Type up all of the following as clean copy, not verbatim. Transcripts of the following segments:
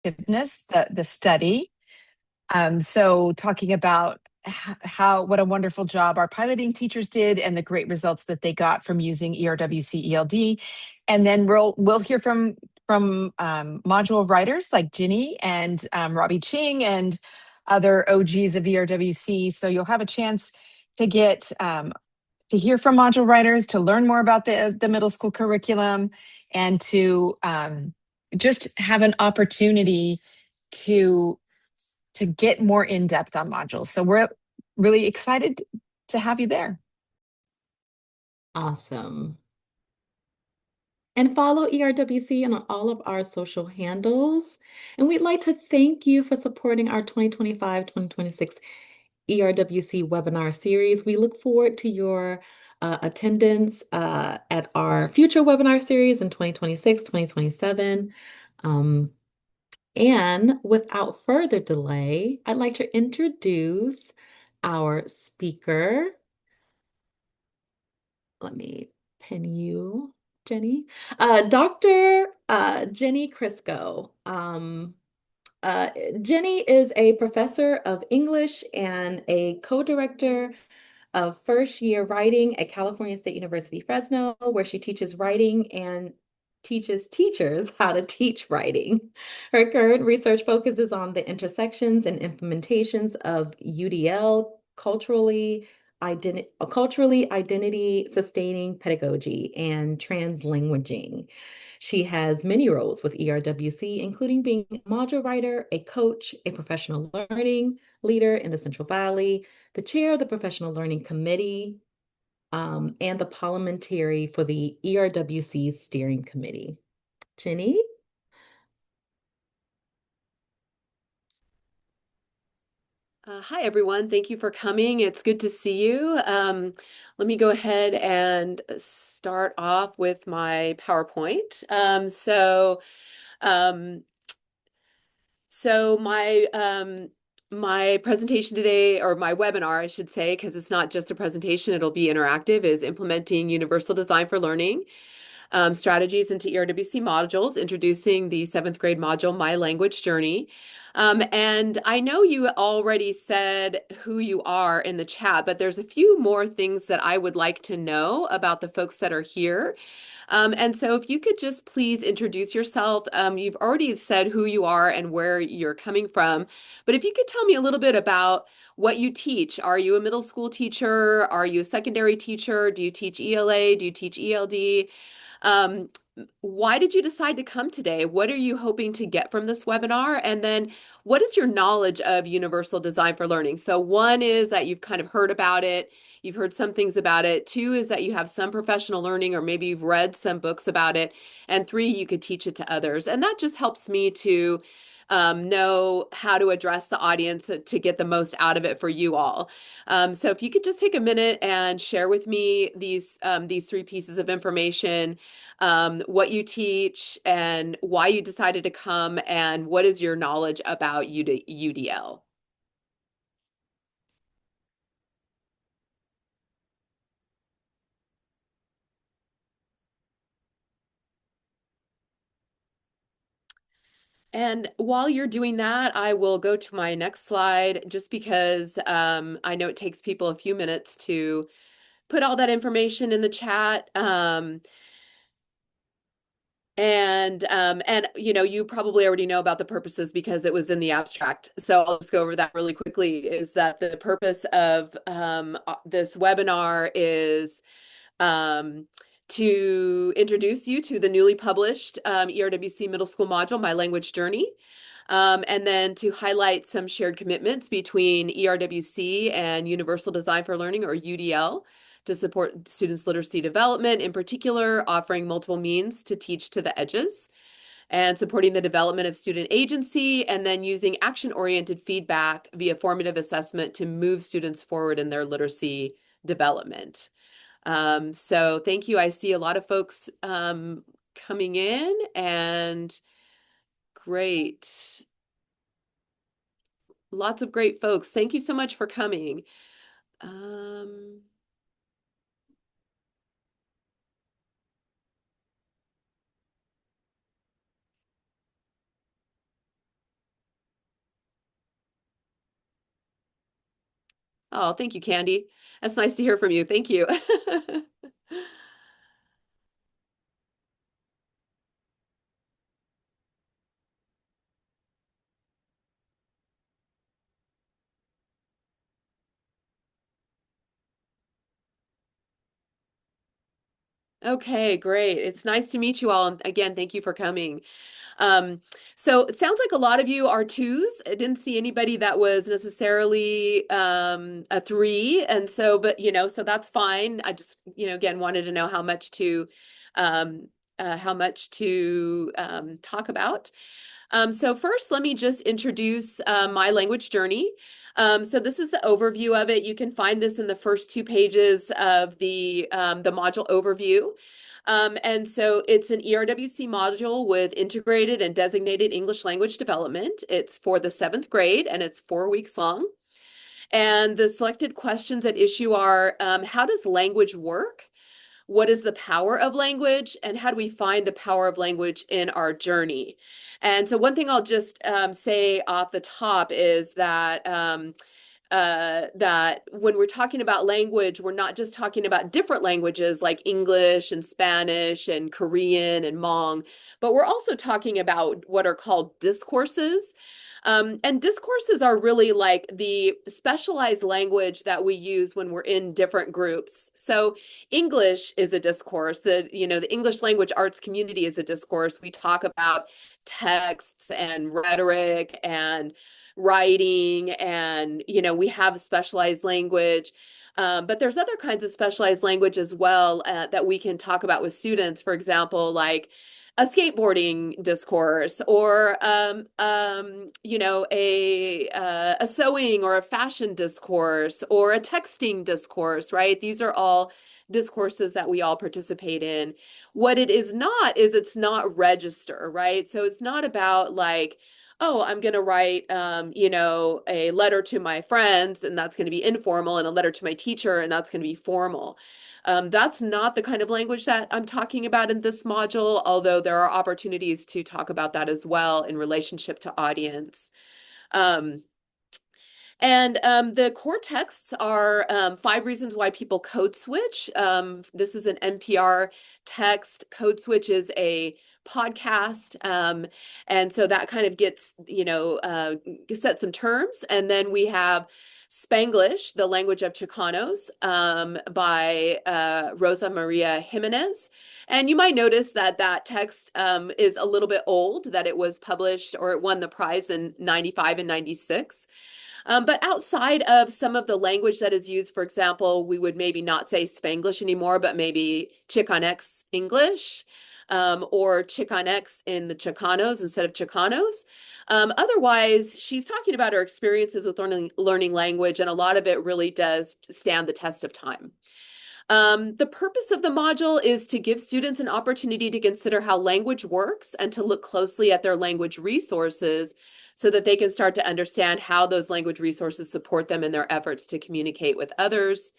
the study. So talking about what a wonderful job our piloting teachers did and the great results that they got from using ERWC ELD. And then we'll hear from module writers like Ginny and Robbie Ching and other OGs of ERWC. So you'll have a chance to get to hear from module writers, to learn more about the middle school curriculum, and to just have an opportunity to get more in depth on modules. So we're really excited to have you there. Awesome. And follow ERWC on all of our social handles. And we'd like to thank you for supporting our 2025-2026 ERWC webinar series. We look forward to your attendance at our future webinar series in 2026, 2027. And without further delay, I'd like to introduce our speaker. Let me pin you, Jenny. Dr. Ginny Crisco. Uh, Jenny is a professor of English and a co-director of first year writing at California State University, Fresno, where she teaches writing and teaches teachers how to teach writing. Her current research focuses on the intersections and implementations of UDL, culturally identity sustaining pedagogy, and translanguaging. She has many roles with ERWC, including being a module writer, a coach, a professional learning leader in the Central Valley, the chair of the Professional Learning Committee, and the parliamentary for the ERWC Steering Committee. Jenny? Hi, everyone. Thank you for coming. It's good to see you. Let me go ahead and start off with my PowerPoint. Um, so my presentation today, or my webinar, I should say, because it's not just a presentation, it'll be interactive, is implementing universal design for learning. Strategies into ERWC modules, introducing the 7th grade module, My Language Journey. And I know you already said who you are in the chat, but there's a few more things that I would like to know about the folks that are here. And so if you could just please introduce yourself. You've already said who you are and where you're coming from, but if you could tell me a little bit about what you teach. Are you a middle school teacher? Are you a secondary teacher? Do you teach ELA? Do you teach ELD? Um, why did you decide to come today? What are you hoping to get from this webinar? And then what is your knowledge of universal design for learning? So one is that you've kind of heard about it. You've heard some things about it. Two is that you have some professional learning, or maybe you've read some books about it. And three, you could teach it to others. And that just helps me to know how to address the audience to get the most out of it for you all. So if you could just take a minute and share with me these three pieces of information, what you teach and why you decided to come, and what is your knowledge about UDL. And while you're doing that, I will go to my next slide just because I know it takes people a few minutes to put all that information in the chat. And you know, you probably already know about the purposes because it was in the abstract. So I'll just go over that really quickly. Is that the purpose of this webinar is to introduce you to the newly published ERWC Middle School module, My Language Journey. And then to highlight some shared commitments between ERWC and Universal Design for Learning, or UDL, to support students' literacy development, in particular, offering multiple means to teach to the edges, and supporting the development of student agency, and then using action-oriented feedback via formative assessment to move students forward in their literacy development. So thank you. I see a lot of folks coming in, and great. Lots of great folks. Thank you so much for coming. Oh, thank you, Candy. That's nice to hear from you. Thank you. Okay, great. It's nice to meet you all. And again, thank you for coming. Um, so it sounds like a lot of you are twos. I didn't see anybody that was necessarily a three. And so, but so that's fine. I just, again, wanted to know um, how much to talk about. So first, let me just introduce my language journey. So this is the overview of it. You can find this in the first 2 pages of the module overview. And so it's an ERWC module with integrated and designated English language development. It's for the 7th grade and it's 4 weeks long. And the selected questions at issue are, how does language work? What is the power of language? And how do we find the power of language in our journey? And so one thing I'll just say off the top is that when we're talking about language, we're not just talking about different languages like English and Spanish and Korean and Hmong, but we're also talking about what are called discourses. And discourses are really like the specialized language that we use when we're in different groups. So English is a discourse. The English language arts community is a discourse. We talk about texts and rhetoric and writing, and we have specialized language. But there's other kinds of specialized language as well that we can talk about with students. For example, like a skateboarding discourse, or a sewing or a fashion discourse, or a texting discourse, right? These are all discourses that we all participate in. What it is not is it's not register, right? So it's not about like, oh, I'm going to write, a letter to my friends, and that's going to be informal, and a letter to my teacher, and that's going to be formal. That's not the kind of language that I'm talking about in this module, although there are opportunities to talk about that as well in relationship to audience. Um, and the core texts are 5 reasons why people code switch. This is an NPR text. Code switch is a podcast. And so that kind of gets, set some terms. And then we have Spanglish, the language of Chicanos, by Rosa Maria Jimenez. And you might notice that that text is a little bit old, that it was published, or it won the prize in 95 and 96. But outside of some of the language that is used, for example, we would maybe not say Spanglish anymore, but maybe Chicanx English, or Chicanx in the Chicanos instead of Chicanos. Otherwise, she's talking about her experiences with learning language, and a lot of it really does stand the test of time. The purpose of the module is to give students an opportunity to consider how language works and to look closely at their language resources so that they can start to understand how those language resources support them in their efforts to communicate with others.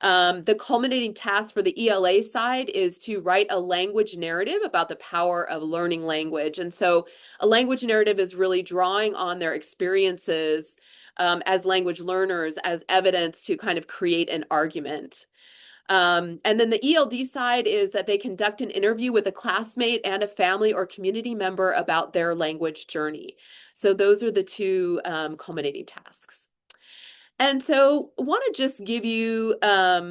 The culminating task for the ELA side is to write a language narrative about the power of learning language. And so a language narrative is really drawing on their experiences as language learners as evidence to kind of create an argument. And then the ELD side is that they conduct an interview with a classmate and a family or community member about their language journey. So those are the two culminating tasks. And so want to just give you a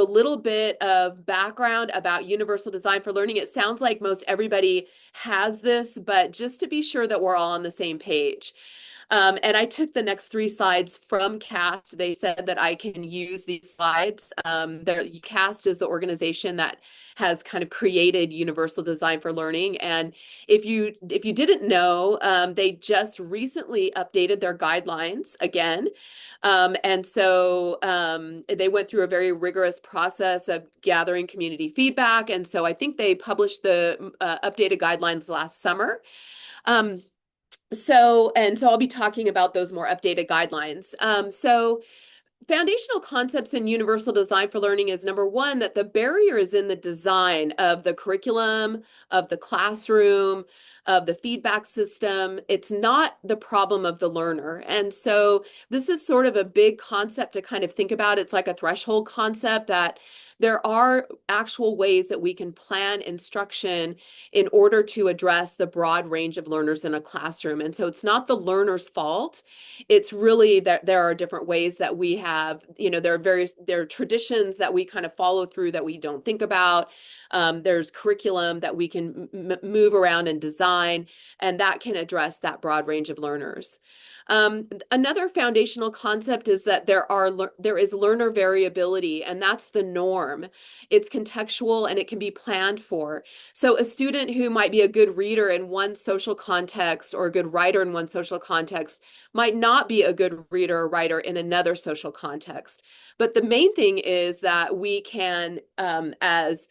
little bit of background about Universal Design for Learning. It sounds like most everybody has this, but just to be sure that we're all on the same page. And I took the next 3 slides from CAST. They said that I can use these slides. CAST is the organization that has kind of created Universal Design for Learning. And if you didn't know, they just recently updated their guidelines again. And so they went through a very rigorous process of gathering community feedback. And so I think they published the updated guidelines last summer. So I'll be talking about those more updated guidelines. So foundational concepts in Universal Design for Learning is, number one, that the barrier is in the design of the curriculum, of the classroom, of the feedback system. It's not the problem of the learner. And so this is sort of a big concept to kind of think about. It's like a threshold concept that there are actual ways that we can plan instruction in order to address the broad range of learners in a classroom. And so it's not the learner's fault. It's really that there are different ways that we have, there are traditions that we kind of follow through that we don't think about. There's curriculum that we can move around and design, and that can address that broad range of learners. Another foundational concept is that there is learner variability, and that's the norm. It's contextual and it can be planned for. So a student who might be a good reader in one social context or a good writer in one social context might not be a good reader or writer in another social context. But the main thing is that we can, as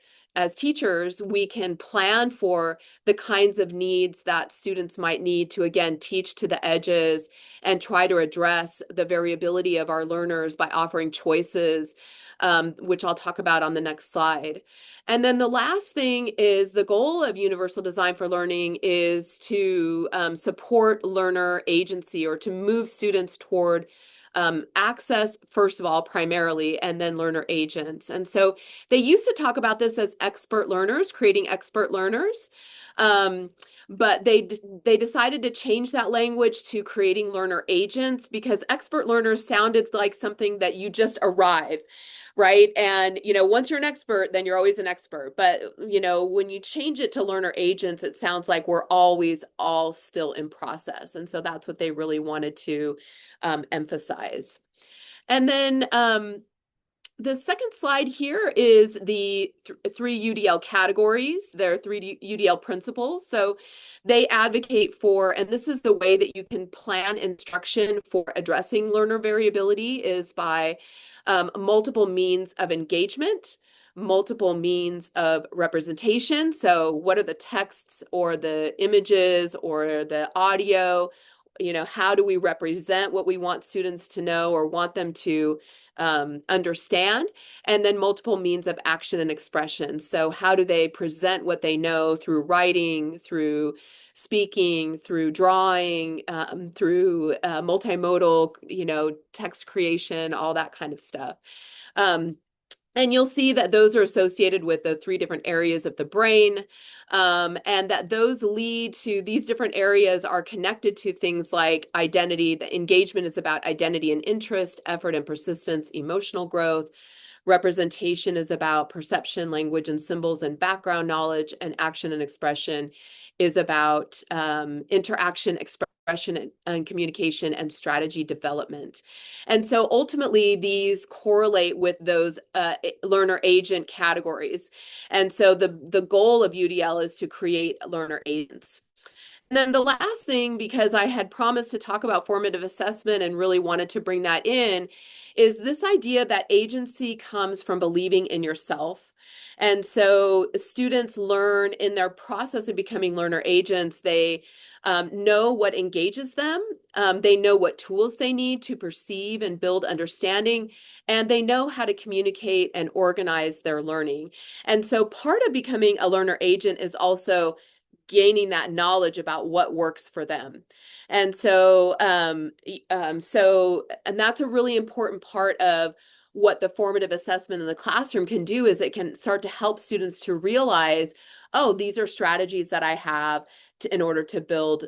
teachers, we can plan for the kinds of needs that students might need to, again, teach to the edges and try to address the variability of our learners by offering choices, which I'll talk about on the next slide. And then the last thing is the goal of Universal Design for Learning is to support learner agency, or to move students toward access, first of all, primarily, and then learner agents. And so they used to talk about this as expert learners, creating expert learners. But they decided to change that language to creating learner agents, because expert learners sounded like something that you just arrive, right? And, once you're an expert, then you're always an expert. But, when you change it to learner agents, it sounds like we're always all still in process. And so that's what they really wanted to emphasize. And then the second slide here is the three UDL categories. There are three UDL principles. So they advocate for, and this is the way that you can plan instruction for addressing learner variability, is by multiple means of engagement, multiple means of representation. So what are the texts or the images or the audio? How do we represent what we want students to know or want them to understand? And then multiple means of action and expression. So how do they present what they know through writing, through speaking, through drawing, through multimodal, text creation, all that kind of stuff. And you'll see that those are associated with the three different areas of the brain, and that those lead to, these different areas are connected to things like identity. The engagement is about identity and interest, effort and persistence, emotional growth. Representation is about perception, language and symbols, and background knowledge. And action and expression is about interaction, expression, and communication, and strategy development. And so ultimately, these correlate with those learner agent categories. And so the goal of UDL is to create learner agents. And then the last thing, because I had promised to talk about formative assessment and really wanted to bring that in, is this idea that agency comes from believing in yourself. And so students learn in their process of becoming learner agents. They know what engages them. They know what tools they need to perceive and build understanding, and they know how to communicate and organize their learning. And so part of becoming a learner agent is also gaining that knowledge about what works for them. And so, and that's a really important part of what the formative assessment in the classroom can do, is it can start to help students to realize, oh, these are strategies that I have in order to build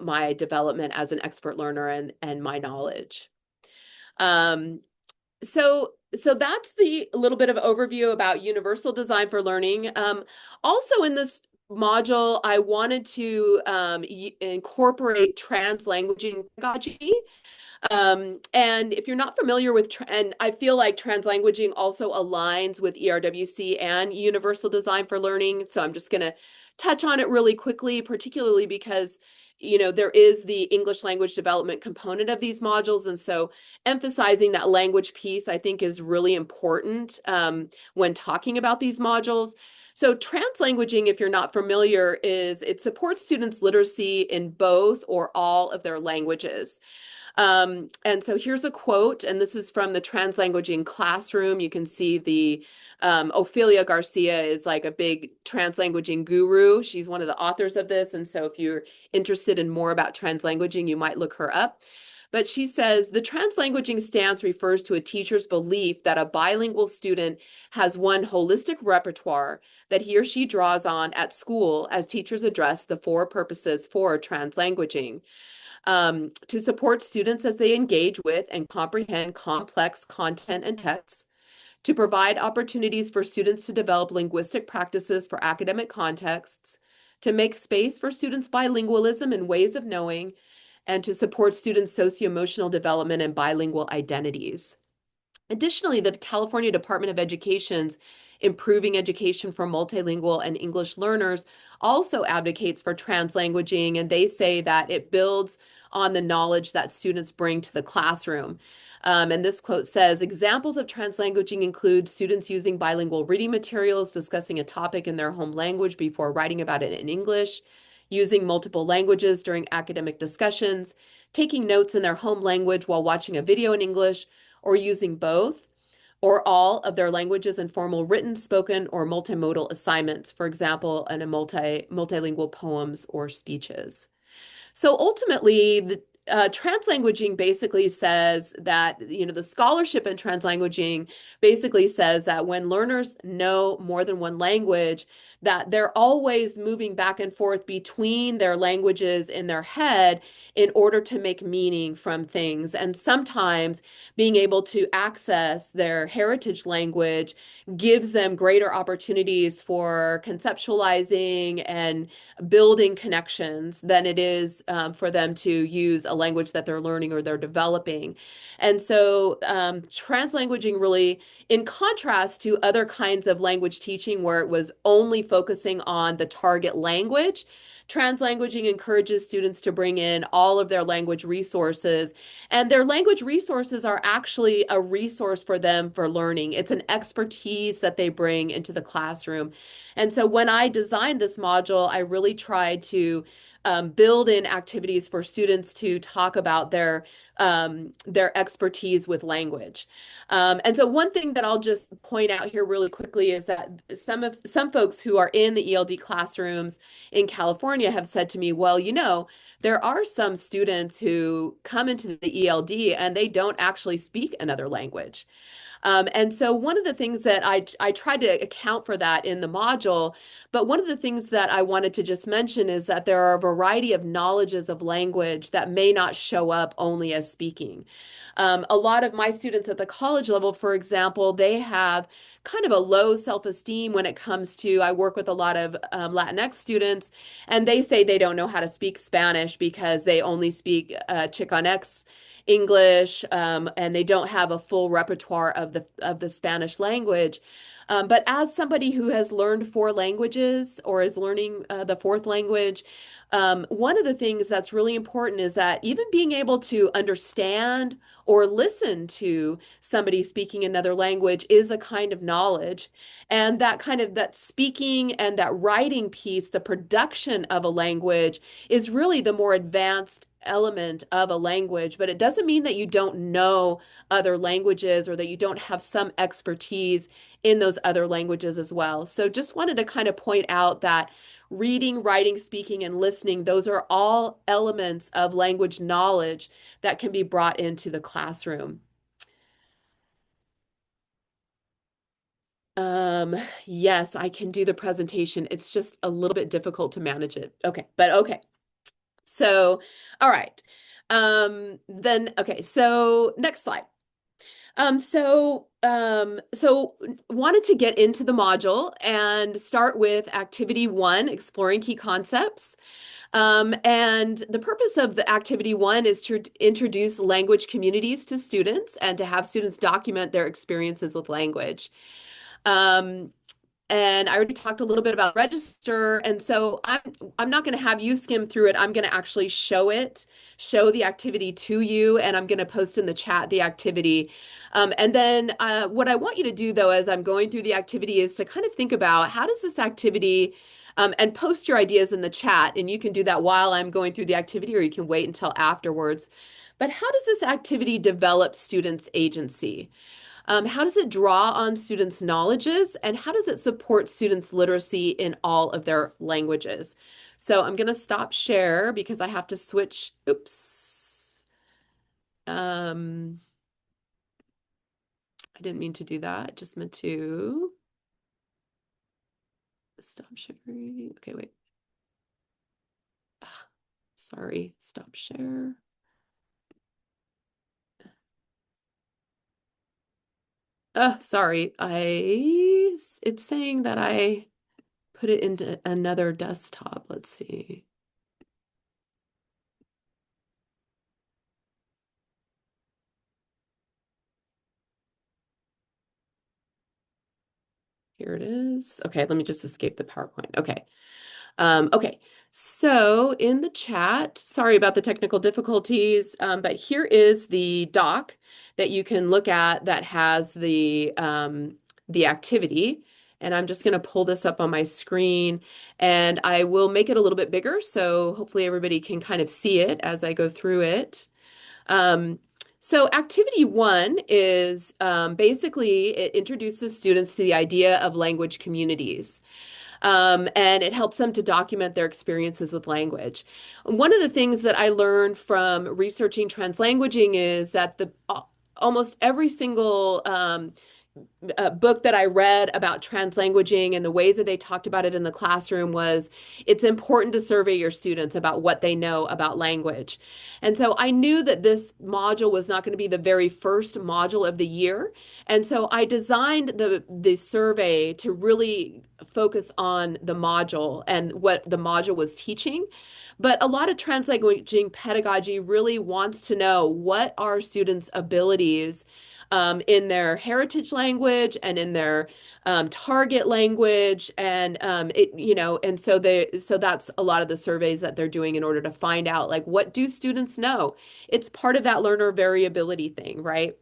my development as an expert learner and my knowledge. So that's the little bit of overview about Universal Design for Learning. Also in this module, I wanted to incorporate translanguaging pedagogy. And if you're not familiar with, and I feel like translanguaging also aligns with ERWC and Universal Design for Learning. So I'm just going to touch on it really quickly, particularly because, there is the English language development component of these modules. And so emphasizing that language piece, I think, is really important when talking about these modules. So translanguaging, if you're not familiar, it supports students' literacy in both or all of their languages. And so here's a quote, and this is from the Translanguaging Classroom. You can see the Ophelia Garcia is like a big translanguaging guru. She's one of the authors of this. And so if you're interested in more about translanguaging, you might look her up. But she says the translanguaging stance refers to a teacher's belief that a bilingual student has one holistic repertoire that he or she draws on at school as teachers address the four purposes for translanguaging. To support students as they engage with and comprehend complex content and texts, to provide opportunities for students to develop linguistic practices for academic contexts, to make space for students' bilingualism and ways of knowing, and to support students' socio-emotional development and bilingual identities. Additionally, the California Department of Education's Improving Education for Multilingual and English Learners also advocates for translanguaging, and they say that it builds on the knowledge that students bring to the classroom. And this quote says, examples of translanguaging include students using bilingual reading materials, discussing a topic in their home language before writing about it in English, using multiple languages during academic discussions, taking notes in their home language while watching a video in English, or using both or all of their languages in formal written, spoken, or multimodal assignments, for example, in a multilingual poems or speeches. So ultimately, the translanguaging basically says that, the scholarship in translanguaging basically says that when learners know more than one language, that they're always moving back and forth between their languages in their head in order to make meaning from things. And sometimes being able to access their heritage language gives them greater opportunities for conceptualizing and building connections than it is for them to use a language that they're learning or they're developing. And so translanguaging really, in contrast to other kinds of language teaching where it was only focusing on the target language, translanguaging encourages students to bring in all of their language resources, and their language resources are actually a resource for them for learning. It's an expertise that they bring into the classroom. And so when I designed this module, I really tried to build in activities for students to talk about their expertise with language. And so one thing that I'll just point out here really quickly is that some folks who are in the ELD classrooms in California have said to me, well, there are some students who come into the ELD and they don't actually speak another language. And so one of the things that I tried to account for that in the module, but one of the things that I wanted to just mention is that there are a variety of knowledges of language that may not show up only as speaking. A lot of my students at the college level, for example, they have kind of a low self-esteem when it comes to, I work with a lot of Latinx students, and they say they don't know how to speak Spanish because they only speak Chicanx English, and they don't have a full repertoire of the Spanish language. But as somebody who has learned four languages or is learning the fourth language, one of the things that's really important is that even being able to understand or listen to somebody speaking another language is a kind of knowledge. And that speaking and that writing piece, the production of a language, is really the more advanced element of a language, but it doesn't mean that you don't know other languages or that you don't have some expertise in those other languages as well. So just wanted to kind of point out that reading, writing, speaking, and listening, those are all elements of language knowledge that can be brought into the classroom. Yes, I can do the presentation. It's just a little bit difficult to manage it. Okay, but okay. So, all right. Okay, so next slide. So wanted to get into the module and start with activity 1, exploring key concepts. And the purpose of the activity 1 is to introduce language communities to students and to have students document their experiences with language. And I already talked a little bit about register, and so I'm not going to have you skim through it. I'm going to actually show the activity to you, and I'm going to post in the chat the activity. And then what I want you to do, though, as I'm going through the activity is to kind of think about how does this activity, and post your ideas in the chat, and you can do that while I'm going through the activity, or you can wait until afterwards. But how does this activity develop students' agency? How does it draw on students' knowledges, and how does it support students' literacy in all of their languages? So I'm going to stop share because I have to switch. Oops. I didn't mean to do that. I just meant to stop sharing. Okay, wait. Sorry, stop share. Sorry. It's saying that I put it into another desktop. Let's see. Here it is. Okay, let me just escape the PowerPoint. Okay. Okay, so in the chat, sorry about the technical difficulties, but here is the doc that you can look at that has the activity. And I'm just going to pull this up on my screen, and I will make it a little bit bigger, so hopefully everybody can kind of see it as I go through it. So activity one is basically it introduces students to the idea of language communities. And it helps them to document their experiences with language. One of the things that I learned from researching translanguaging is that almost every single book that I read about translanguaging and the ways that they talked about it in the classroom was it's important to survey your students about what they know about language. And so I knew that this module was not going to be the very first module of the year. And so I designed the survey to really focus on the module and what the module was teaching. But a lot of translanguaging pedagogy really wants to know what are students' abilities in their heritage language and in their target language, and and so that's a lot of the surveys that they're doing in order to find out like what do students know. It's part of that learner variability thing, right?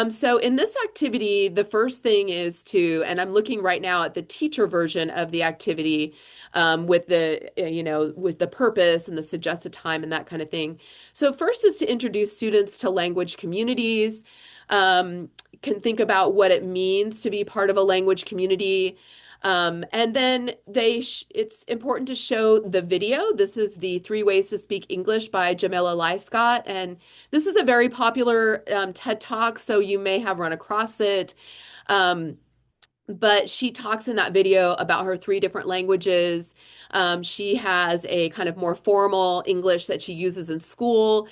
So in this activity, the first thing is and I'm looking right now at the teacher version of the activity with with the purpose and the suggested time and that kind of thing. So first is to introduce students to language communities, can think about what it means to be part of a language community. And then it's important to show the video. This is the 3 Ways to Speak English by Jamila Lyscott. And this is a very popular TED Talk, so you may have run across it. But she talks in that video about her 3 different languages. She has a kind of more formal English that she uses in school.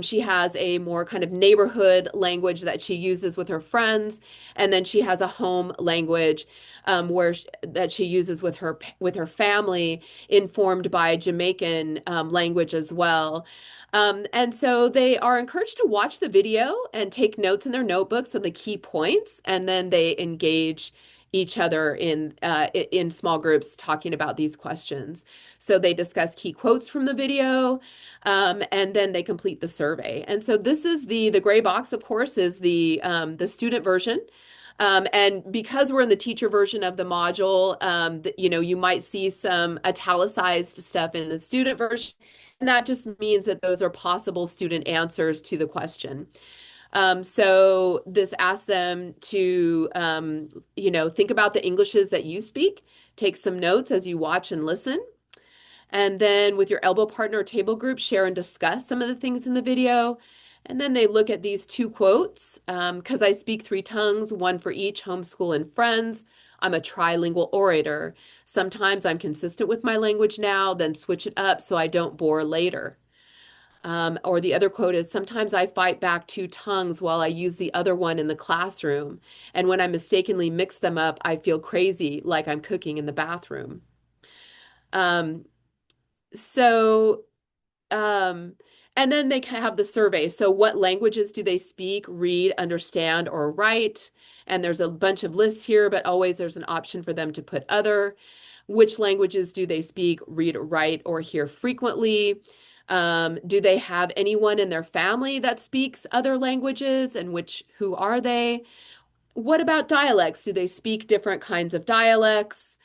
She has a more kind of neighborhood language that she uses with her friends. And then she has a home language that she uses with her family, informed by Jamaican language as well. And so they are encouraged to watch the video and take notes in their notebooks on the key points, and then they engage each other in small groups talking about these questions. So they discuss key quotes from the video, and then they complete the survey. And so this is the gray box, of course, is the student version. And because we're in the teacher version of the module, you might see some italicized stuff in the student version. And that just means that those are possible student answers to the question. So this asks them to, think about the Englishes that you speak, take some notes as you watch and listen. And then with your elbow partner or table group, share and discuss some of the things in the video. And then they look at these 2 quotes, because I speak 3 tongues, 1 for each, homeschool and friends. I'm a trilingual orator. Sometimes I'm consistent with my language now, then switch it up so I don't bore later. Or the other quote is, sometimes I fight back 2 tongues while I use the other one in the classroom. And when I mistakenly mix them up, I feel crazy, like I'm cooking in the bathroom. Um, so um, and then they have the survey. So what languages do they speak, read, understand, or write? And there's a bunch of lists here, but always there's an option for them to put other. Which languages do they speak, read, write, or hear frequently? Do they have anyone in their family that speaks other languages, and who are they? What about dialects? Do they speak different kinds of dialects?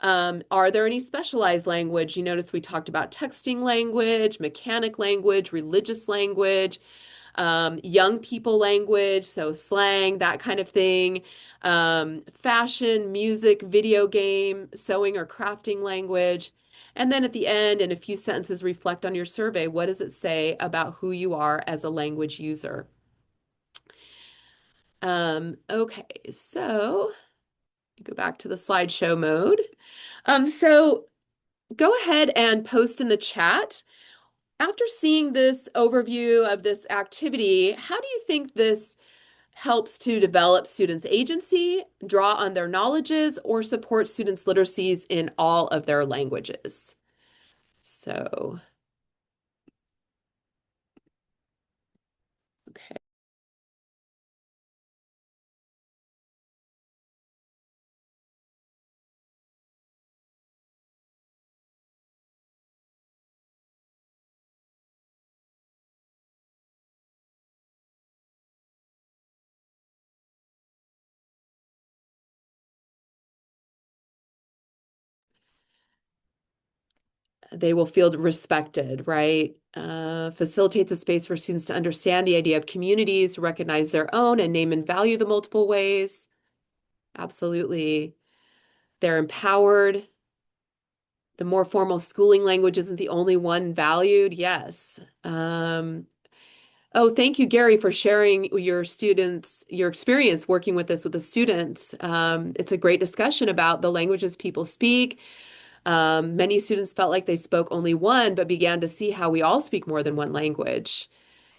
Are there any specialized language? You notice we talked about texting language, mechanic language, religious language, young people language, so slang, that kind of thing, fashion, music, video game, sewing or crafting language. And then at the end, in a few sentences, reflect on your survey. What does it say about who you are as a language user? Okay, so go back to the slideshow mode. So go ahead and post in the chat. After seeing this overview of this activity, how do you think this helps to develop students' agency, draw on their knowledges, or support students' literacies in all of their languages? So, okay. They will feel respected, right? Facilitates a space for students to understand the idea of communities, to recognize their own and name and value the multiple ways. Absolutely. They're empowered. The more formal schooling language isn't the only one valued. Yes. Oh, thank you, Gary, for sharing your experience working with this with the students. It's a great discussion about the languages people speak. Many students felt like they spoke only one, but began to see how we all speak more than one language.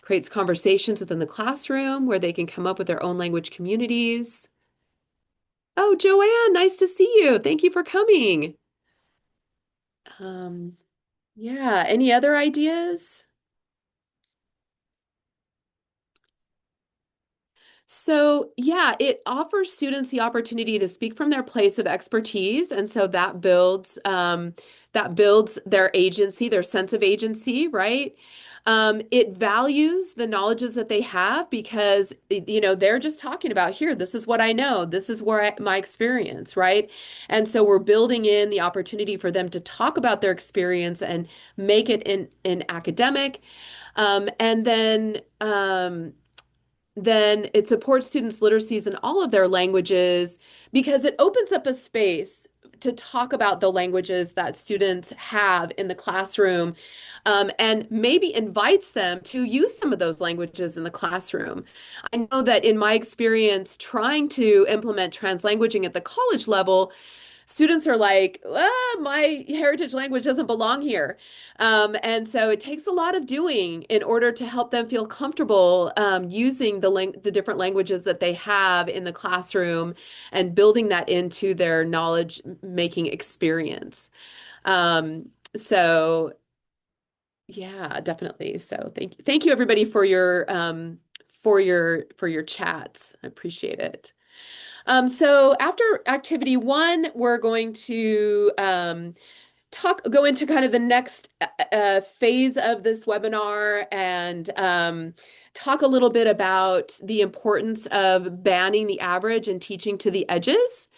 Creates conversations within the classroom where they can come up with their own language communities. Oh, Joanne, nice to see you. Thank you for coming. Yeah, any other ideas? So, yeah, it offers students the opportunity to speak from their place of expertise, and so that builds their agency, their sense of agency, right? It values the knowledges that they have because, they're just talking about here, this is what I know, this is my experience, right? And so we're building in the opportunity for them to talk about their experience and make it in academic. And then it supports students' literacies in all of their languages because it opens up a space to talk about the languages that students have in the classroom, and maybe invites them to use some of those languages in the classroom. I know that in my experience trying to implement translanguaging at the college level, students are like, my heritage language doesn't belong here. And so it takes a lot of doing in order to help them feel comfortable using the different languages that they have in the classroom and building that into their knowledge making experience. So yeah, definitely. So thank you everybody for your chats. I appreciate it. So after activity one, we're going to go into kind of the next phase of this webinar and talk a little bit about the importance of banning the average and teaching to the edges.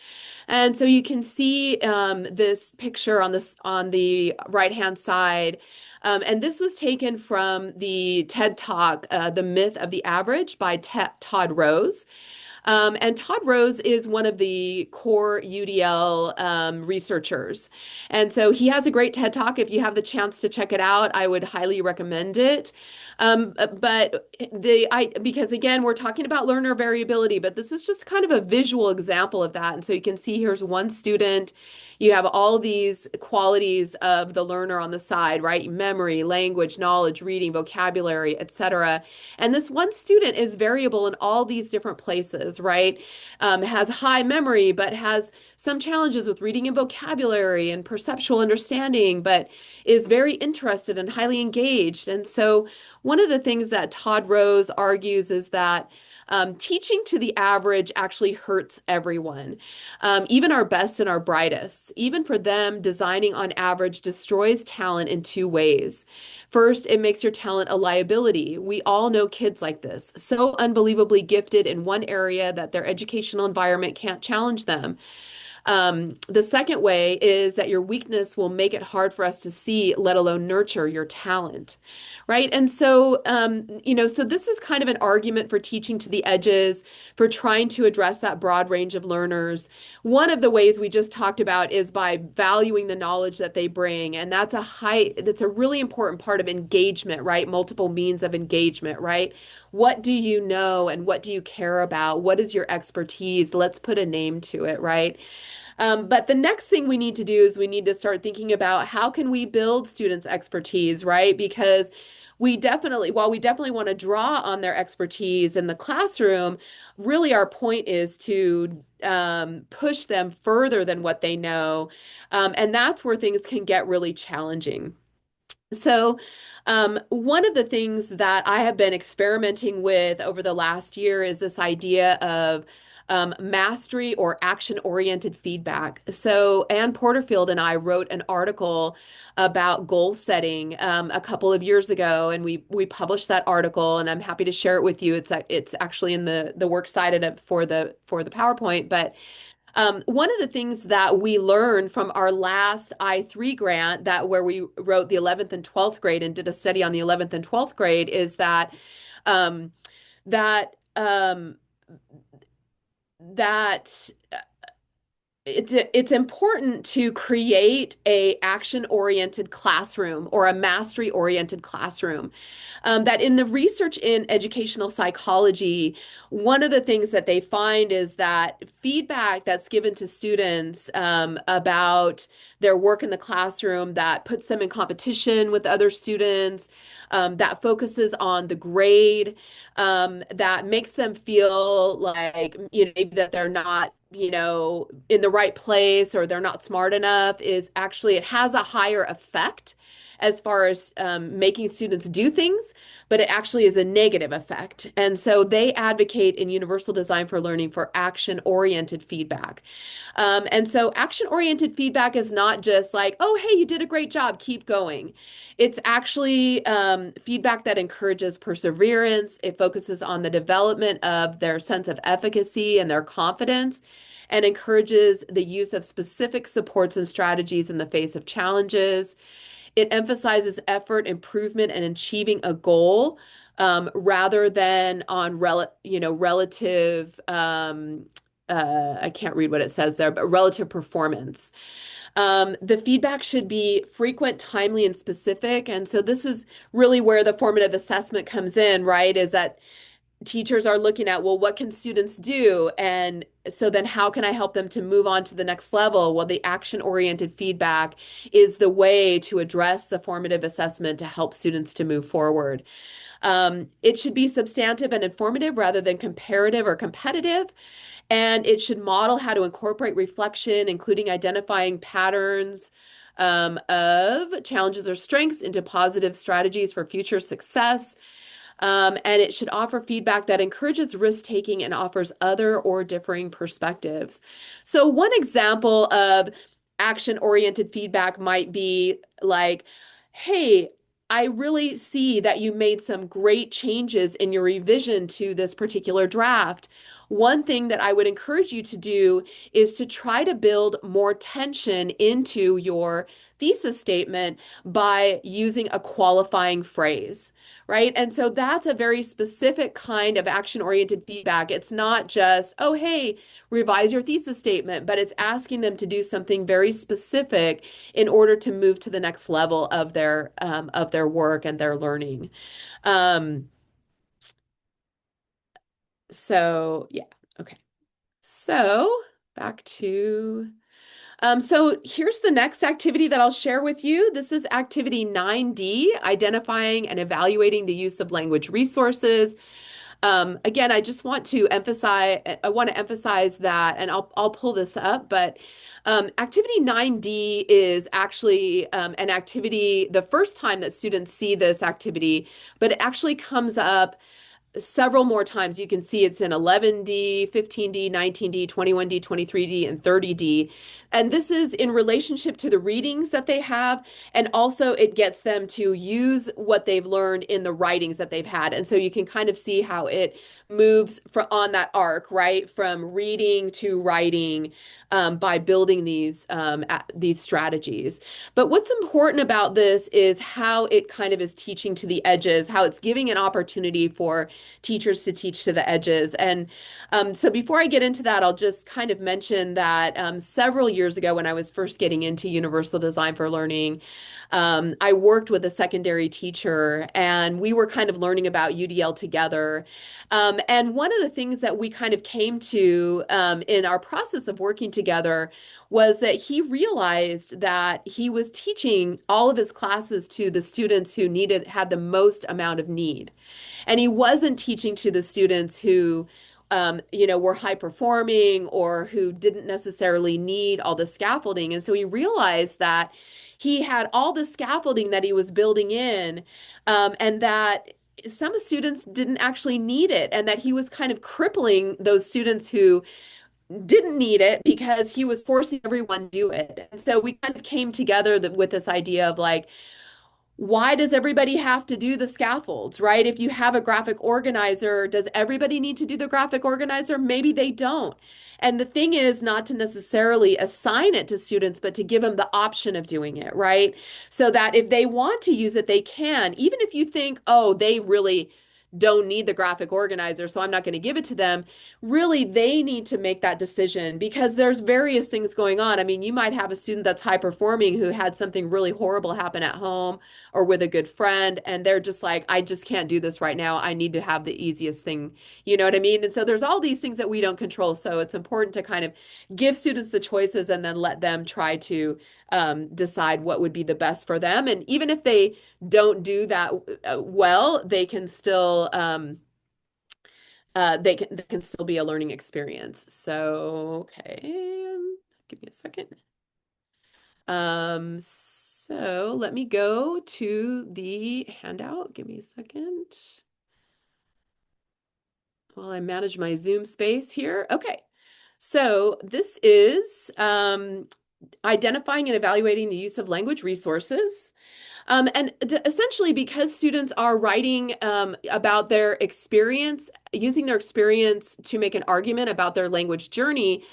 And so you can see this picture on the right-hand side. And this was taken from the TED Talk, The Myth of the Average by Todd Rose. And Todd Rose is one of the core UDL researchers. And so he has a great TED Talk. If you have the chance to check it out, I would highly recommend it. Because again, we're talking about learner variability, but this is just kind of a visual example of that. And so you can see here's one student. You have all these qualities of the learner on the side, right? Memory, language, knowledge, reading, vocabulary, etc. And this one student is variable in all these different places, right? Has high memory, but has some challenges with reading and vocabulary and perceptual understanding, but is very interested and highly engaged. And so one of the things that Todd Rose argues is that teaching to the average actually hurts everyone, even our best and our brightest. Even for them, designing on average destroys talent in two ways. First, it makes your talent a liability. We all know kids like this, so unbelievably gifted in one area that their educational environment can't challenge them. The second way is that your weakness will make it hard for us to see, let alone nurture your talent, right? And so, so this is kind of an argument for teaching to the edges, for trying to address that broad range of learners. One of the ways we just talked about is by valuing the knowledge that they bring, and that's a really important part of engagement, right? Multiple means of engagement, right? What do you know and what do you care about? What is your expertise? Let's put a name to it, right? But the next thing we need to do is we need to start thinking about how can we build students' expertise, right? Because while we definitely want to draw on their expertise in the classroom, really our point is to push them further than what they know. And that's where things can get really challenging. So, one of the things that I have been experimenting with over the last year is this idea of mastery or action-oriented feedback. So, Ann Porterfield and I wrote an article about goal setting a couple of years ago, and we published that article, and I'm happy to share it with you. It's actually in the works cited for the PowerPoint, but one of the things that we learned from our last I3 grant, that where we wrote the 11th and 12th grade and did a study on the 11th and 12th grade, is that um, that um, that it's important to create a action-oriented classroom or a mastery-oriented classroom. That in the research in educational psychology, one of the things that they find is that feedback that's given to students about their work in the classroom that puts them in competition with other students, that focuses on the grade, that makes them feel like, maybe that they're not, in the right place or they're not smart enough, is actually, it has a higher effect as far as making students do things, but it actually is a negative effect. And so they advocate in Universal Design for Learning for action-oriented feedback. And so action-oriented feedback is not just like, oh, hey, you did a great job, keep going. It's actually feedback that encourages perseverance. It focuses on the development of their sense of efficacy and their confidence, and encourages the use of specific supports and strategies in the face of challenges. It emphasizes effort, improvement, and achieving a goal rather than on relative. I can't read what it says there, but relative performance. The feedback should be frequent, timely, and specific. And so this is really where the formative assessment comes in, right? Is that teachers are looking at, well, what can students do? And so then how can I help them to move on to the next level? Well, the action-oriented feedback is the way to address the formative assessment to help students to move forward. It should be substantive and informative rather than comparative or competitive. And it should model how to incorporate reflection, including identifying patterns of challenges or strengths into positive strategies for future success. And it should offer feedback that encourages risk-taking and offers other or differing perspectives. So one example of action-oriented feedback might be like, hey, I really see that you made some great changes in your revision to this particular draft. One thing that I would encourage you to do is to try to build more tension into your thesis statement by using a qualifying phrase, right? And so that's a very specific kind of action-oriented feedback. It's not just, oh, hey, revise your thesis statement, but it's asking them to do something very specific in order to move to the next level of their work and their learning. So yeah, okay. So back to so here's the next activity that I'll share with you. This is activity 9D, identifying and evaluating the use of language resources. Again, I just want to emphasize that, and I'll pull this up, but activity 9D is actually an activity, the first time that students see this activity, but it actually comes up several more times. You can see it's in 11D, 15D, 19D, 21D, 23D, and 30D. And this is in relationship to the readings that they have. And also it gets them to use what they've learned in the writings that they've had. And so you can kind of see how it moves on that arc, right? From reading to writing, by building these strategies. But what's important about this is how it kind of is teaching to the edges, how it's giving an opportunity for teachers to teach to the edges. And so before I get into that, I'll just kind of mention that several years ago, when I was first getting into Universal Design for Learning, I worked with a secondary teacher and we were kind of learning about UDL together. And one of the things that we kind of came to in our process of working together was that he realized that he was teaching all of his classes to the students who had the most amount of need. And he wasn't teaching to the students who were high performing or who didn't necessarily need all the scaffolding. And so he realized that he had all the scaffolding that he was building in, and that some students didn't actually need it, and that he was kind of crippling those students who didn't need it because he was forcing everyone to do it. And so we kind of came together with this idea of like, why does everybody have to do the scaffolds, right? If you have a graphic organizer, does everybody need to do the graphic organizer? Maybe they don't. And the thing is not to necessarily assign it to students, but to give them the option of doing it, right? So that if they want to use it, they can. Even if you think, oh, they really don't need the graphic organizer, so I'm not going to give it to them. Really, they need to make that decision because there's various things going on. I mean, you might have a student that's high performing who had something really horrible happen at home or with a good friend, and they're just like, I just can't do this right now. I need to have the easiest thing. You know what I mean? And so there's all these things that we don't control. So it's important to kind of give students the choices and then let them try to decide what would be the best for them. And even if they don't do that well, they can still they can still be a learning experience. So okay, give me a second. So let me go to the handout. Give me a second while I manage my Zoom space here. Okay, so this is identifying and evaluating the use of language resources. And essentially, because students are writing about their experience, using their experience to make an argument about their language journey,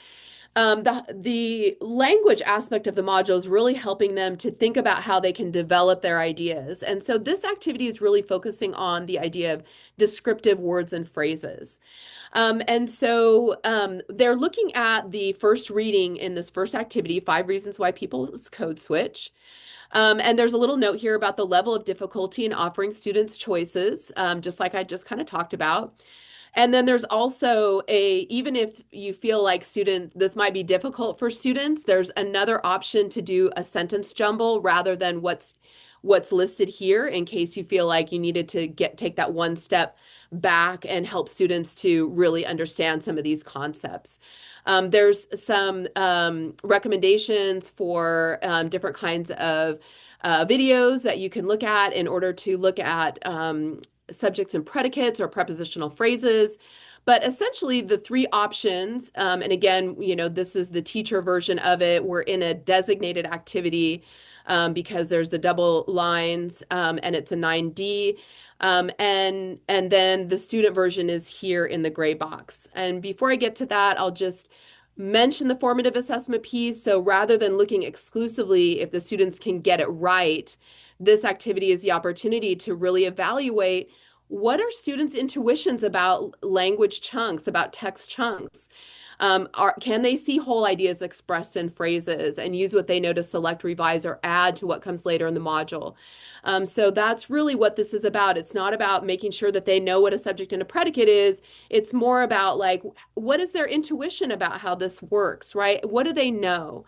the language aspect of the module is really helping them to think about how they can develop their ideas. And so this activity is really focusing on the idea of descriptive words and phrases. And so they're looking at the first reading in this first activity, 5 Reasons Why People Code Switch. And there's a little note here about the level of difficulty in offering students choices, just like I just kind of talked about. And then there's also even if you feel like this might be difficult for students, there's another option to do a sentence jumble rather than what's listed here in case you feel like you needed to take that one step back and help students to really understand some of these concepts. There's some recommendations for different kinds of videos that you can look at in order to look at subjects and predicates or prepositional phrases. But essentially, the 3 options, and again, this is the teacher version of it. We're in a designated activity because there's the double lines, and it's a 9D. And then the student version is here in the gray box. And before I get to that, I'll just mention the formative assessment piece. So rather than looking exclusively if the students can get it right, this activity is the opportunity to really evaluate what are students' intuitions about language chunks, about text chunks. Can they see whole ideas expressed in phrases and use what they know to select, revise, or add to what comes later in the module? So that's really what this is about. It's not about making sure that they know what a subject and a predicate is. It's more about like, what is their intuition about how this works, right? What do they know?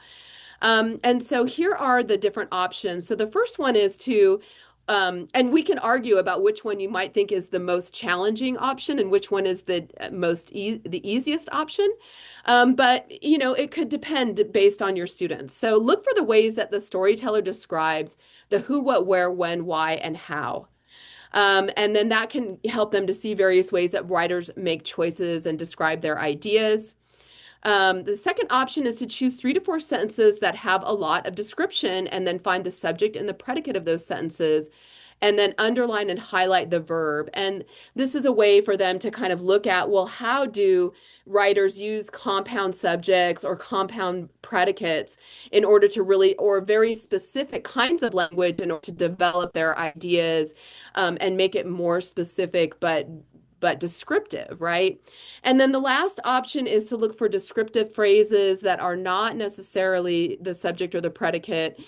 And so here are the different options. So the first one is to and we can argue about which one you might think is the most challenging option and which one is the the easiest option. But it could depend based on your students. So look for the ways that the storyteller describes the who, what, where, when, why, and how. And then that can help them to see various ways that writers make choices and describe their ideas. The second option is to choose 3 to 4 sentences that have a lot of description and then find the subject and the predicate of those sentences and then underline and highlight the verb. And this is a way for them to kind of look at, well, how do writers use compound subjects or compound predicates in order to really, or very specific kinds of language in order to develop their ideas and make it more specific, but descriptive, right? And then the last option is to look for descriptive phrases that are not necessarily the subject or the predicate.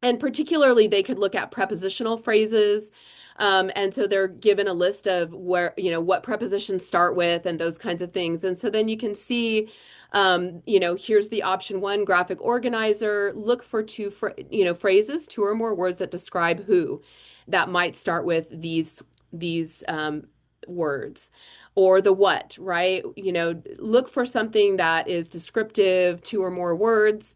And particularly, they could look at prepositional phrases. And so they're given a list of where, what prepositions start with and those kinds of things. And so then you can see, here's the option one, graphic organizer. Look for phrases, 2 or more words that describe who that might start with these words or the what, right? Look for something that is descriptive, 2 or more words.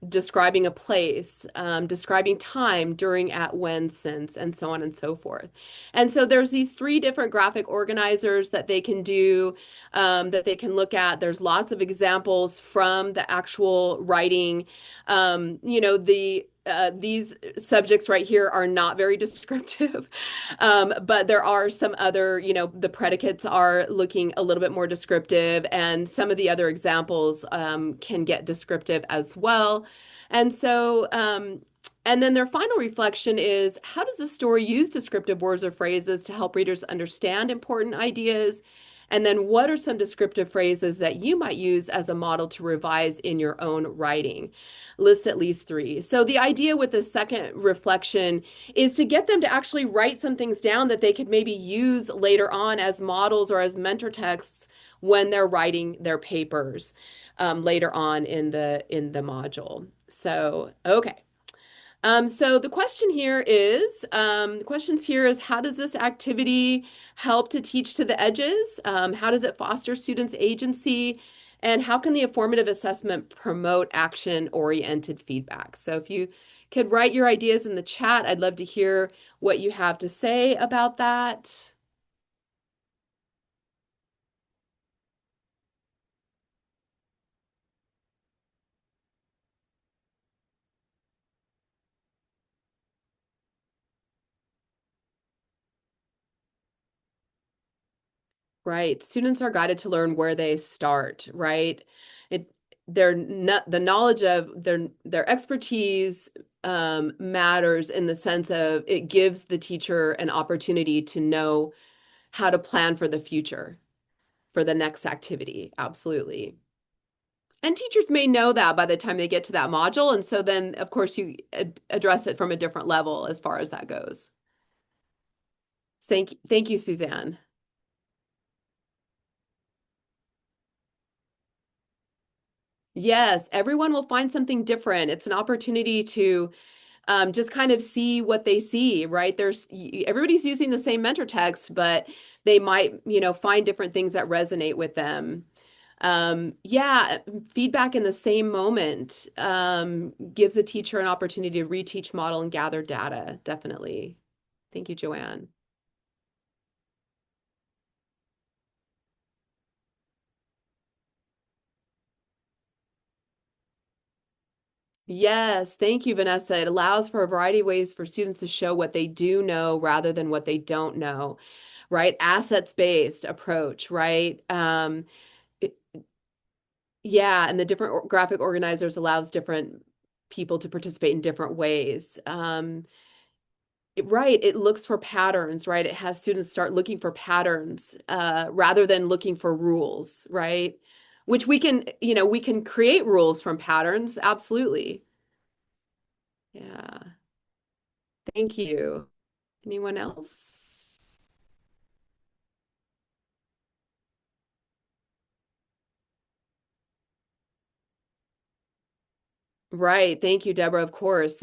Describing a place, describing time, during, at, when, since, and so on and so forth. And so there's these 3 different graphic organizers that they can do, that they can look at. There's lots of examples from the actual writing. These subjects right here are not very descriptive, but there are some other, the predicates are looking a little bit more descriptive, and some of the other examples can get descriptive as well. And so, and then their final reflection is, how does the story use descriptive words or phrases to help readers understand important ideas? And then what are some descriptive phrases that you might use as a model to revise in your own writing? List at least 3. So the idea with the second reflection is to get them to actually write some things down that they could maybe use later on as models or as mentor texts when they're writing their papers later on in the module. So, okay. So the questions here is, how does this activity help to teach to the edges? How does it foster students' agency? And how can the formative assessment promote action-oriented feedback? So if you could write your ideas in the chat, I'd love to hear what you have to say about that. Right. Students are guided to learn where they start, right? It the knowledge of their expertise matters in the sense of it gives the teacher an opportunity to know how to plan for the future, for the next activity. Absolutely. And teachers may know that by the time they get to that module. And so then, of course, you address it from a different level as far as that goes. Thank you, Suzanne. Yes, everyone will find something different. It's an opportunity to just kind of see what they see, right? Everybody's using the same mentor text, but they might, find different things that resonate with them. Yeah, feedback in the same moment gives a teacher an opportunity to reteach, model, and gather data. Definitely. Thank you, Joanne. Yes, thank you, Vanessa. It allows for a variety of ways for students to show what they do know rather than what they don't know, right? Assets-based approach, right? It- yeah, and the different graphic organizers allows different people to participate in different ways. Right, it looks for patterns, right? It has students start looking for patterns rather than looking for rules, right? Which we can create rules from patterns, absolutely. Yeah. Thank you. Anyone else? Right. Thank you, Deborah. Of course,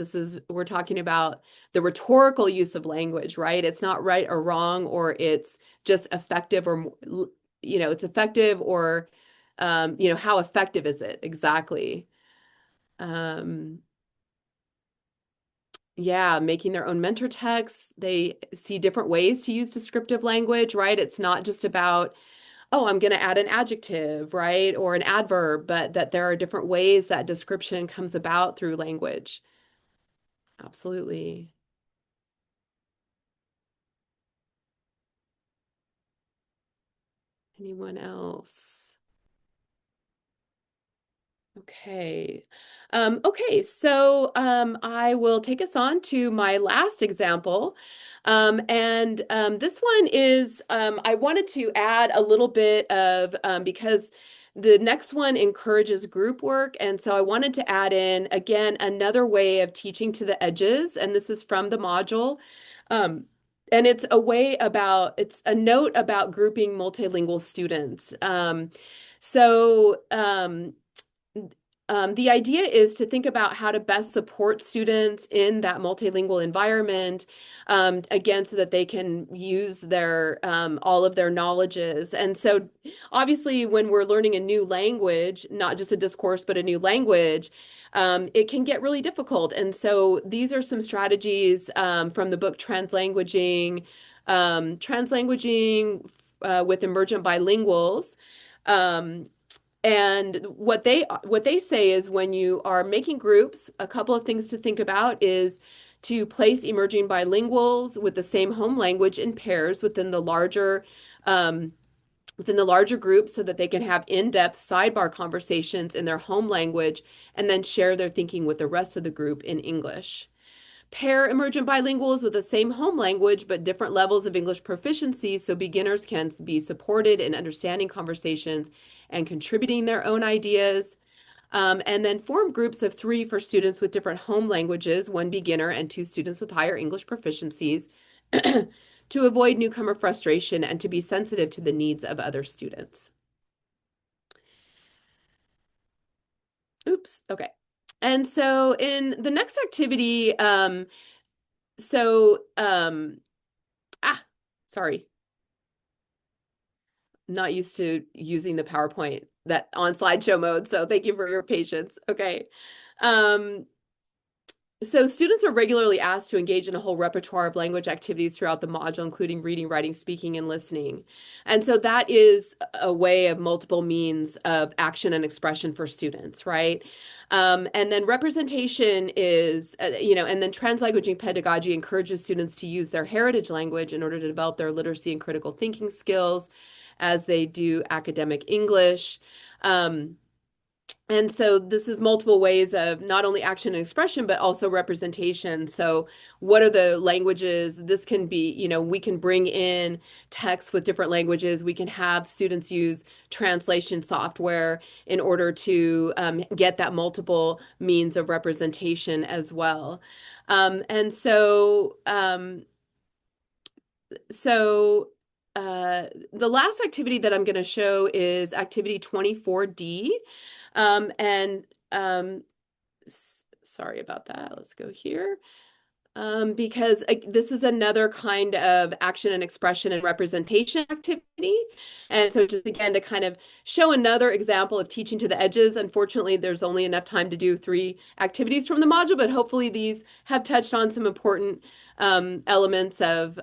we're talking about the rhetorical use of language, right? It's not right or wrong, or it's just effective it's effective or, how effective is it? Exactly. Um, Yeah, making their own mentor texts. They see different ways to use descriptive language, right? It's not just about, oh, I'm going to add an adjective, right? Or an adverb, but that there are different ways that description comes about through language. Absolutely. Anyone else? Okay. So I will take us on to my last example. This one is I wanted to add a little bit of because the next one encourages group work. And so I wanted to add in again another way of teaching to the edges. And this is from the module. Um, and it's a note about grouping multilingual students. So the idea is to think about how to best support students in that multilingual environment, again, so that they can use their all of their knowledges. And so, obviously, when we're learning a new language, not just a discourse, but a new language, it can get really difficult. And so, these are some strategies from the book Translanguaging with Emergent Bilinguals. Um, and what they say is when you are making groups, a couple of things to think about is to place emerging bilinguals with the same home language in pairs um, within the larger group so that they can have in-depth sidebar conversations in their home language and then share their thinking with the rest of the group in English. Pair emergent bilinguals with the same home language but different levels of English proficiency so beginners can be supported in understanding conversations and contributing their own ideas. And then form groups of 3 for students with different home languages, 1 beginner and 2 students with higher English proficiencies, to avoid newcomer frustration and to be sensitive to the needs of other students. Oops, okay. And so in the next activity, so, sorry, not used to using the PowerPoint that on slideshow mode. So thank you for your patience. Okay. Um, so students are regularly asked to engage in a whole repertoire of language activities throughout the module, including reading, writing, speaking, and listening. And so that is a way of multiple means of action and expression for students, right? And then representation is, and then translanguaging pedagogy encourages students to use their heritage language in order to develop their literacy and critical thinking skills as they do academic English. And so this is multiple ways of not only action and expression, but also representation. So what are the languages? This can be, we can bring in text with different languages. We can have students use translation software in order to get that multiple means of representation as well. And so, so the last activity that I'm going to show is activity 24D. And sorry about that. Let's go here. Because this is another kind of action and expression and representation activity. And so just again, to kind of show another example of teaching to the edges. Unfortunately, there's only enough time to do 3 activities from the module, but hopefully these have touched on some important elements of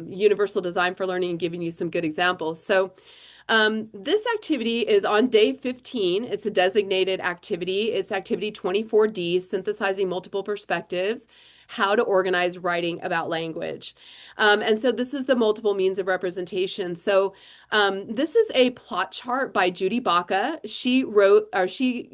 universal design for learning and giving you some good examples. So this activity is on day 15. It's a designated activity. It's activity 24D, synthesizing multiple perspectives, how to organize writing about language. And so this is the multiple means of representation. So this is a plot chart by Judy Baca. She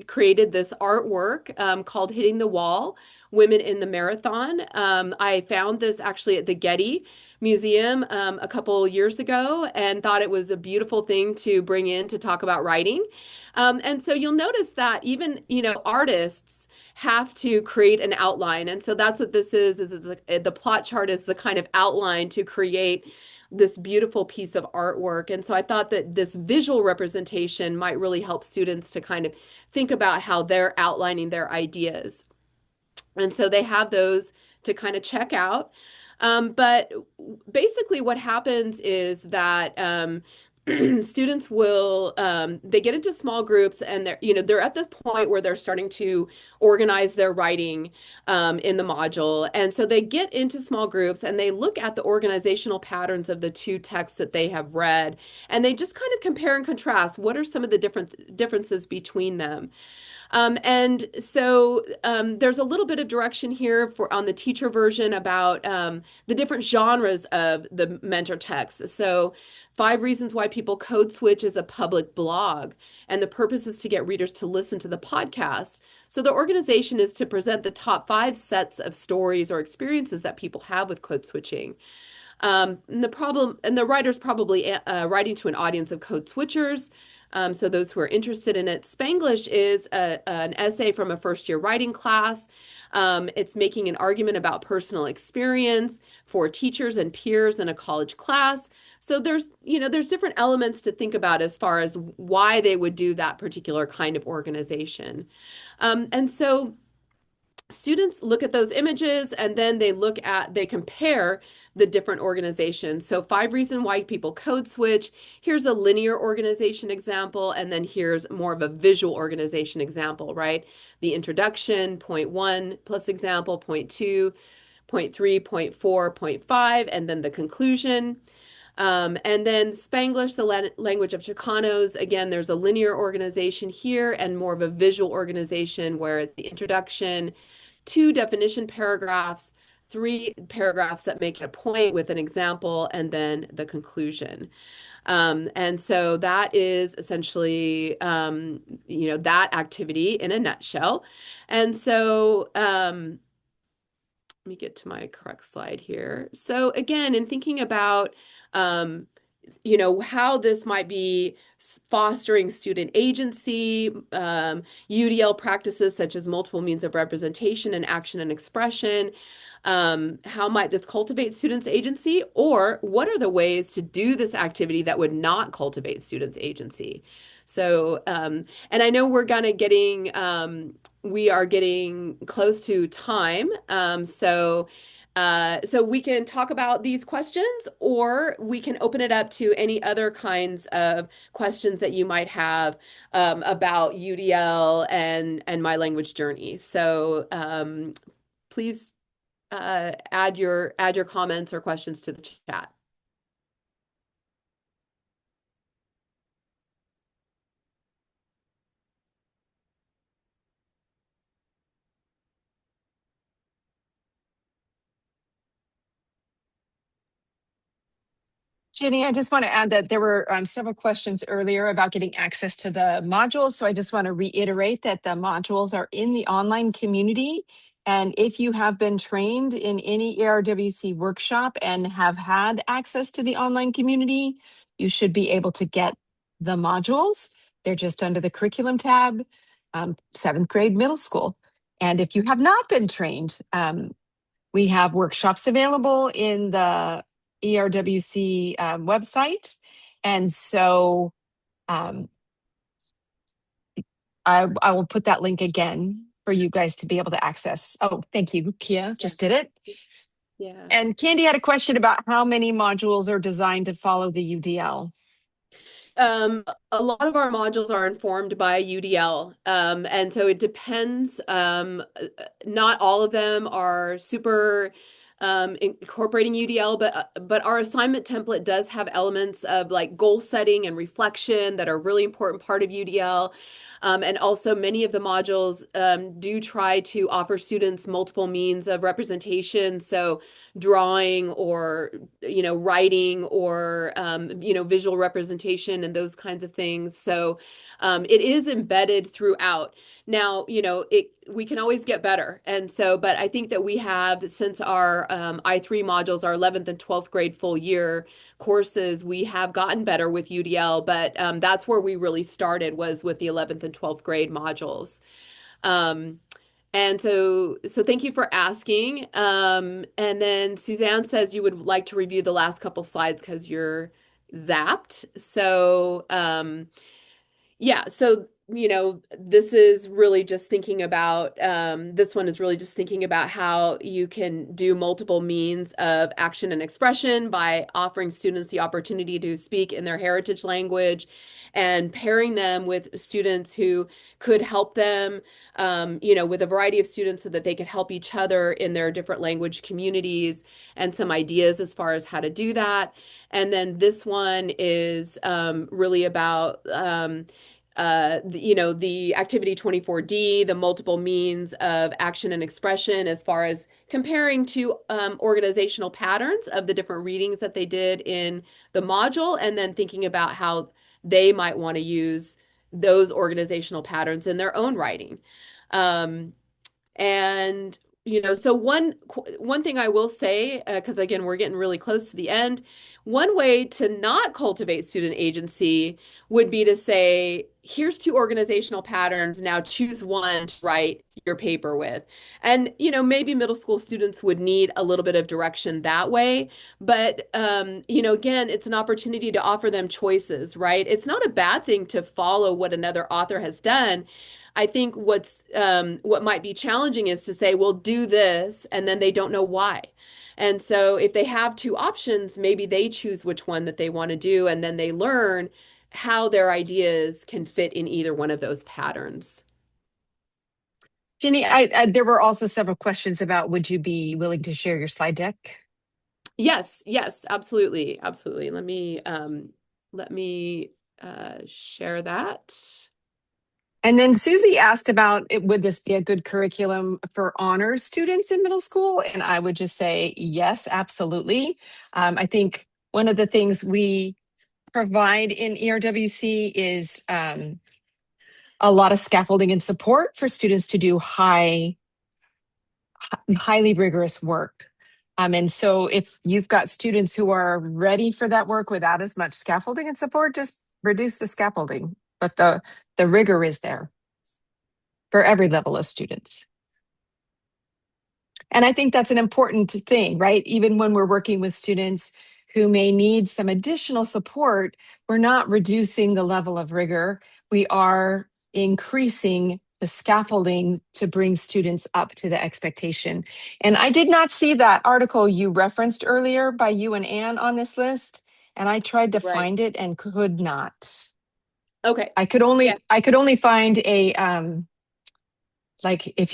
created this artwork called Hitting the Wall, Women in the Marathon. I found this actually at the Getty Museum a couple years ago and thought it was a beautiful thing to bring in to talk about writing. And so you'll notice that even, artists have to create an outline. And so that's what this is the plot chart is the kind of outline to create this beautiful piece of artwork. And so I thought that this visual representation might really help students to kind of think about how they're outlining their ideas. And so they have those to kind of check out. But basically what happens is that students will they get into small groups and they're at the point where they're starting to organize their writing in the module. And so they get into small groups and they look at the organizational patterns of the two texts that they have read, and they just kind of compare and contrast what are some of the differences between them. And so there's a little bit of direction here for on the teacher version about the different genres of the mentor text. So 5 Reasons Why People Code Switch is a public blog, and the purpose is to get readers to listen to the podcast. So the organization is to present the top 5 sets of stories or experiences that people have with code switching. And the writer's probably writing to an audience of code switchers. So those who are interested in it. Spanglish is an essay from a first-year writing class. It's making an argument about personal experience for teachers and peers in a college class. So there's different elements to think about as far as why they would do that particular kind of organization. And so students look at those images and then they compare the different organizations. So 5 Reasons Why People Code Switch. Here's a linear organization example, and then here's more of a visual organization example, right? The introduction, point 1 plus example, point 2, point 3, point 4, point 5, and then the conclusion. And then Spanglish, the language of Chicanos, again, there's a linear organization here and more of a visual organization where it's the introduction, 2 definition paragraphs, 3 paragraphs that make a point with an example, and then the conclusion. And so that is essentially, that activity in a nutshell. And so, let me get to my correct slide here. So again, in thinking about, how this might be fostering student agency, UDL practices such as multiple means of representation and action and expression. How might this cultivate students' agency? Or what are the ways to do this activity that would not cultivate students' agency? So, and I know we are getting close to time. So we can talk about these questions, or we can open it up to any other kinds of questions that you might have about UDL and my language journey. So please add your comments or questions to the chat. Ginny, I just want to add that there were several questions earlier about getting access to the modules. So I just want to reiterate that the modules are in the online community. And if you have been trained in any ERWC workshop and have had access to the online community, you should be able to get the modules. They're just under the curriculum tab, 7th grade middle school. And if you have not been trained, we have workshops available in the ERWC website. And so I will put that link again for you guys to be able to access. Oh, thank you. Kia just did it. Yeah. And Candy had a question about how many modules are designed to follow the UDL. A lot of our modules are informed by UDL, and so it depends. Not all of them are super incorporating UDL, but our assignment template does have elements of like goal setting and reflection that are really important part of UDL. And also many of the modules do try to offer students multiple means of representation. So drawing or, writing or, visual representation and those kinds of things. So it is embedded throughout. Now, we can always get better. And so, but I think that we have, since our I3 modules, our 11th and 12th grade full year courses, we have gotten better with UDL, but that's where we really started, was with the 11th and 12th grade modules. And so thank you for asking. And then Suzanne says you would like to review the last couple slides because you're zapped. So yeah, so this is really just thinking about, this one is really just thinking about how you can do multiple means of action and expression by offering students the opportunity to speak in their heritage language and pairing them with students who could help them, with a variety of students so that they could help each other in their different language communities and some ideas as far as how to do that. And then this one is really about the activity 24D, the multiple means of action and expression, as far as comparing to organizational patterns of the different readings that they did in the module, and then thinking about how they might want to use those organizational patterns in their own writing. Um, and so one thing I will say, because again, we're getting really close to the end, one way to not cultivate student agency would be to say, here's two organizational patterns. Now choose one to write your paper with. And, maybe middle school students would need a little bit of direction that way. But, again, it's an opportunity to offer them choices, right? It's not a bad thing to follow what another author has done. I think what might be challenging is to say, well, do this, and then they don't know why. And so if they have two options, maybe they choose which one that they want to do, and then they learn how their ideas can fit in either one of those patterns. Ginny, there were also several questions about, would you be willing to share your slide deck? Yes, absolutely. Absolutely. Let me share that. And then Susie asked about, would this be a good curriculum for honors students in middle school? And I would just say, yes, absolutely. I think one of the things we provide in ERWC is a lot of scaffolding and support for students to do highly rigorous work. And so if you've got students who are ready for that work without as much scaffolding and support, just reduce the scaffolding. But the rigor is there for every level of students. And I think that's an important thing, right? Even when we're working with students who may need some additional support, we're not reducing the level of rigor. We are increasing the scaffolding to bring students up to the expectation. And I did not see that article you referenced earlier by you and Anne on this list, and I tried to find it and could not. Okay. I could only find a like if you